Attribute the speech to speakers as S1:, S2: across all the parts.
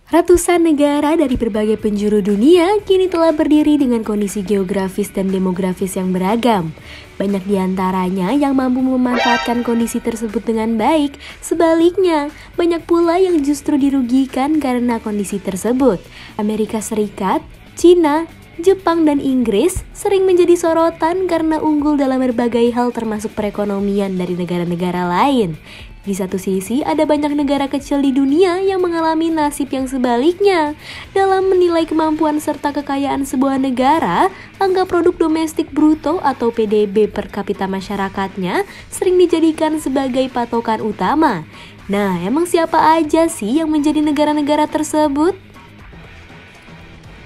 S1: Ratusan negara dari berbagai penjuru dunia kini telah berdiri dengan kondisi geografis dan demografis yang beragam. Banyak di antaranya yang mampu memanfaatkan kondisi tersebut dengan baik. Sebaliknya, banyak pula yang justru dirugikan karena kondisi tersebut. Amerika Serikat, Cina, Jepang, dan Inggris sering menjadi sorotan karena unggul dalam berbagai hal termasuk perekonomian dari negara-negara lain. Di satu sisi, ada banyak negara kecil di dunia yang mengalami nasib yang sebaliknya. Dalam menilai kemampuan serta kekayaan sebuah negara, angka produk domestik bruto atau PDB per kapita masyarakatnya sering dijadikan sebagai patokan utama. Nah, emang siapa aja sih yang menjadi negara-negara tersebut?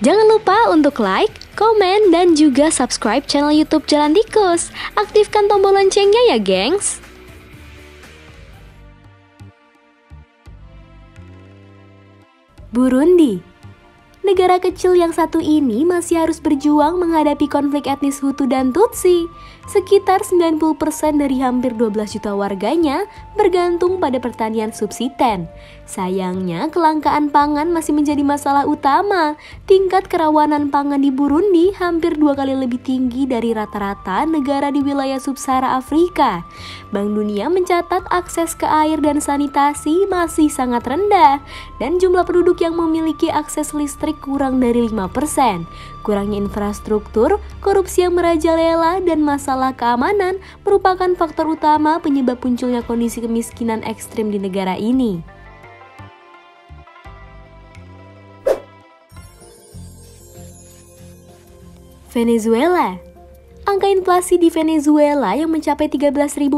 S1: Jangan lupa untuk like, komen, dan juga subscribe channel YouTube Jalan Tikus. Aktifkan tombol loncengnya ya, gengs! Burundi. Negara kecil yang satu ini masih harus berjuang menghadapi konflik etnis Hutu dan Tutsi. Sekitar 90% dari hampir 12 juta warganya bergantung pada pertanian subsisten. Sayangnya, kelangkaan pangan masih menjadi masalah utama. Tingkat kerawanan pangan di Burundi hampir 2 kali lebih tinggi dari rata-rata negara di wilayah Sub-Sahara Afrika. Bank Dunia mencatat akses ke air dan sanitasi masih sangat rendah, dan jumlah penduduk yang memiliki akses listrik kurang dari 5%. Kurangnya infrastruktur, korupsi yang merajalela, dan masalah keamanan merupakan faktor utama penyebab munculnya kondisi kemiskinan ekstrim di negara ini. Venezuela. Angka inflasi di Venezuela yang mencapai 13.000%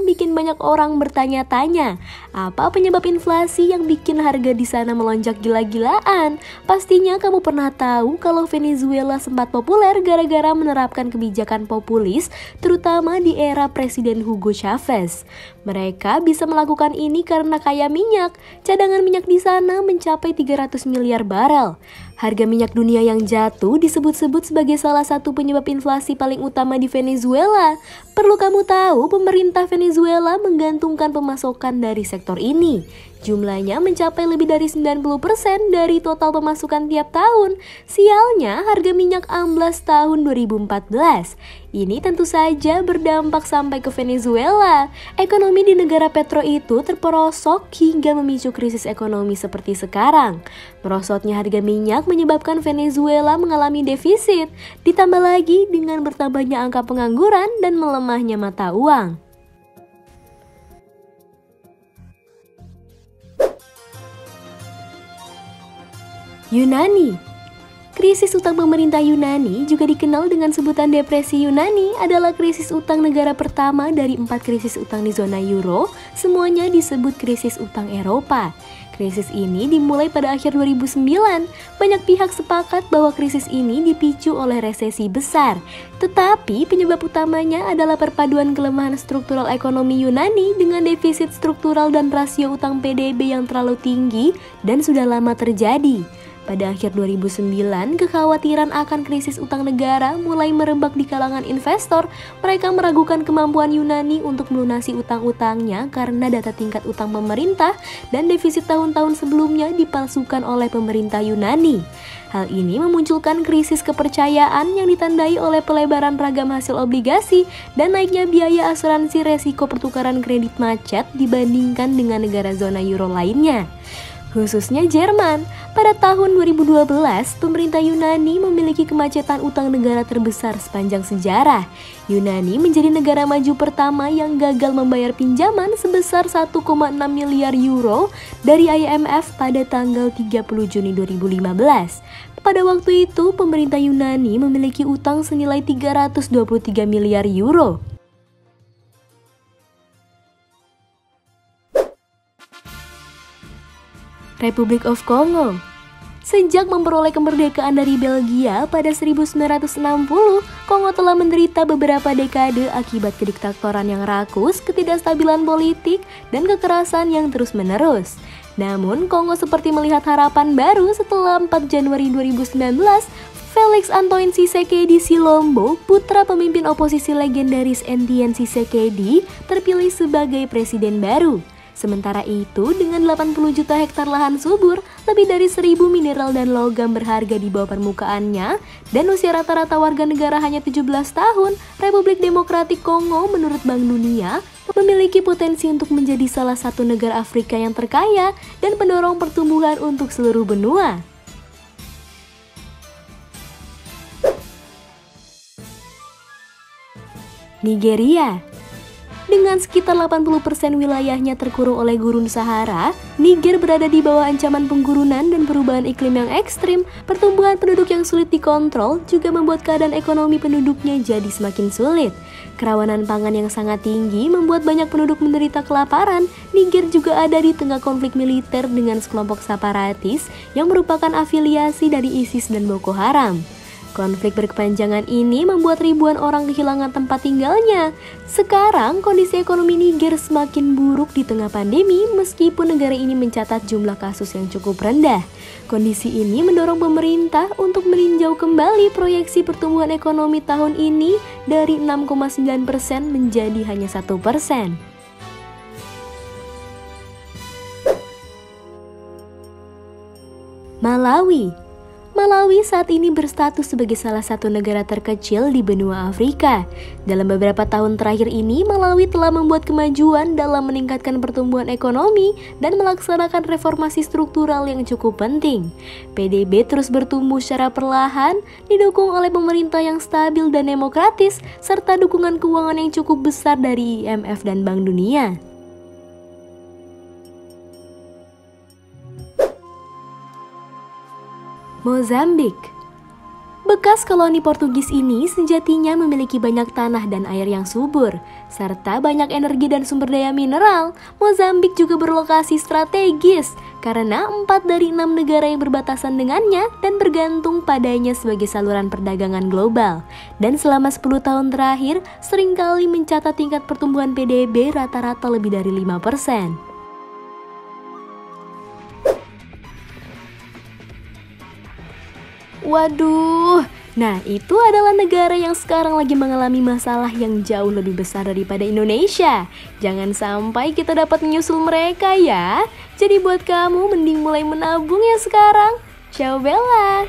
S1: bikin banyak orang bertanya-tanya, apa penyebab inflasi yang bikin harga di sana melonjak gila-gilaan? Pastinya kamu pernah tahu kalau Venezuela sempat populer gara-gara menerapkan kebijakan populis, terutama di era Presiden Hugo Chavez. Mereka bisa melakukan ini karena kaya minyak. Cadangan minyak di sana mencapai 300 miliar barel. Harga minyak dunia yang jatuh disebut-sebut sebagai salah satu penyebab inflasi paling utama di Venezuela. Perlu kamu tahu, pemerintah Venezuela menggantungkan pemasokan dari sektor ini. Jumlahnya mencapai lebih dari 90% dari total pemasukan tiap tahun. Sialnya, harga minyak amblas tahun 2014. Ini tentu saja berdampak sampai ke Venezuela. Ekonomi di negara petro itu terperosok hingga memicu krisis ekonomi seperti sekarang. Merosotnya harga minyak menyebabkan Venezuela mengalami defisit. Ditambah lagi dengan bertambahnya angka pengangguran dan melemahnya mata uang. Yunani. Krisis utang pemerintah Yunani, juga dikenal dengan sebutan depresi Yunani, adalah krisis utang negara pertama dari 4 krisis utang di zona euro. Semuanya disebut krisis utang Eropa. Krisis ini dimulai pada akhir 2009. Banyak pihak sepakat bahwa krisis ini dipicu oleh resesi besar. Tetapi penyebab utamanya adalah perpaduan kelemahan struktural ekonomi Yunani dengan defisit struktural dan rasio utang PDB yang terlalu tinggi dan sudah lama terjadi. Pada akhir 2009, kekhawatiran akan krisis utang negara mulai merebak di kalangan investor. Mereka meragukan kemampuan Yunani untuk melunasi utang-utangnya karena data tingkat utang pemerintah dan defisit tahun-tahun sebelumnya dipalsukan oleh pemerintah Yunani. Hal ini memunculkan krisis kepercayaan yang ditandai oleh pelebaran ragam hasil obligasi dan naiknya biaya asuransi resiko pertukaran kredit macet dibandingkan dengan negara zona euro lainnya. Khususnya Jerman, pada tahun 2012, pemerintah Yunani memiliki kemacetan utang negara terbesar sepanjang sejarah. Yunani menjadi negara maju pertama yang gagal membayar pinjaman sebesar 1,6 miliar euro dari IMF pada tanggal 30 Juni 2015. Pada waktu itu, pemerintah Yunani memiliki utang senilai 323 miliar euro. Republik of Congo. Sejak memperoleh kemerdekaan dari Belgia pada 1960, Kongo telah menderita beberapa dekade akibat kediktatoran yang rakus, ketidakstabilan politik, dan kekerasan yang terus-menerus. Namun, Kongo seperti melihat harapan baru setelah 4 Januari 2019, Félix Antoine Tshisekedi Tshilombo, putra pemimpin oposisi legendaris Etienne Tshisekedi, terpilih sebagai presiden baru. Sementara itu, dengan 80 juta hektar lahan subur, lebih dari 1.000 mineral dan logam berharga di bawah permukaannya, dan usia rata-rata warga negara hanya 17 tahun, Republik Demokratik Kongo menurut Bank Dunia memiliki potensi untuk menjadi salah satu negara Afrika yang terkaya dan pendorong pertumbuhan untuk seluruh benua. Nigeria. Dengan sekitar 80% wilayahnya terkurung oleh gurun Sahara, Niger berada di bawah ancaman penggurunan dan perubahan iklim yang ekstrim. Pertumbuhan penduduk yang sulit dikontrol juga membuat keadaan ekonomi penduduknya jadi semakin sulit. Kerawanan pangan yang sangat tinggi membuat banyak penduduk menderita kelaparan. Niger juga ada di tengah konflik militer dengan sekelompok separatis yang merupakan afiliasi dari ISIS dan Boko Haram. Konflik berkepanjangan ini membuat ribuan orang kehilangan tempat tinggalnya. Sekarang, kondisi ekonomi Niger semakin buruk di tengah pandemi meskipun negara ini mencatat jumlah kasus yang cukup rendah. Kondisi ini mendorong pemerintah untuk meninjau kembali proyeksi pertumbuhan ekonomi tahun ini dari 6,9% menjadi hanya 1%. Malawi saat ini berstatus sebagai salah satu negara terkecil di benua Afrika. Dalam beberapa tahun terakhir ini, Malawi telah membuat kemajuan dalam meningkatkan pertumbuhan ekonomi dan melaksanakan reformasi struktural yang cukup penting. PDB terus bertumbuh secara perlahan, didukung oleh pemerintah yang stabil dan demokratis, serta dukungan keuangan yang cukup besar dari IMF dan Bank Dunia. Mozambik. Bekas koloni Portugis ini sejatinya memiliki banyak tanah dan air yang subur, serta banyak energi dan sumber daya mineral. Mozambik juga berlokasi strategis, karena 4 dari 6 negara yang berbatasan dengannya dan bergantung padanya sebagai saluran perdagangan global. Dan selama 10 tahun terakhir, seringkali mencatat tingkat pertumbuhan PDB rata-rata lebih dari 5%. Waduh, nah itu adalah negara yang sekarang lagi mengalami masalah yang jauh lebih besar daripada Indonesia. Jangan sampai kita dapat menyusul mereka ya. Jadi buat kamu mending mulai menabung ya sekarang. Ciao Bella.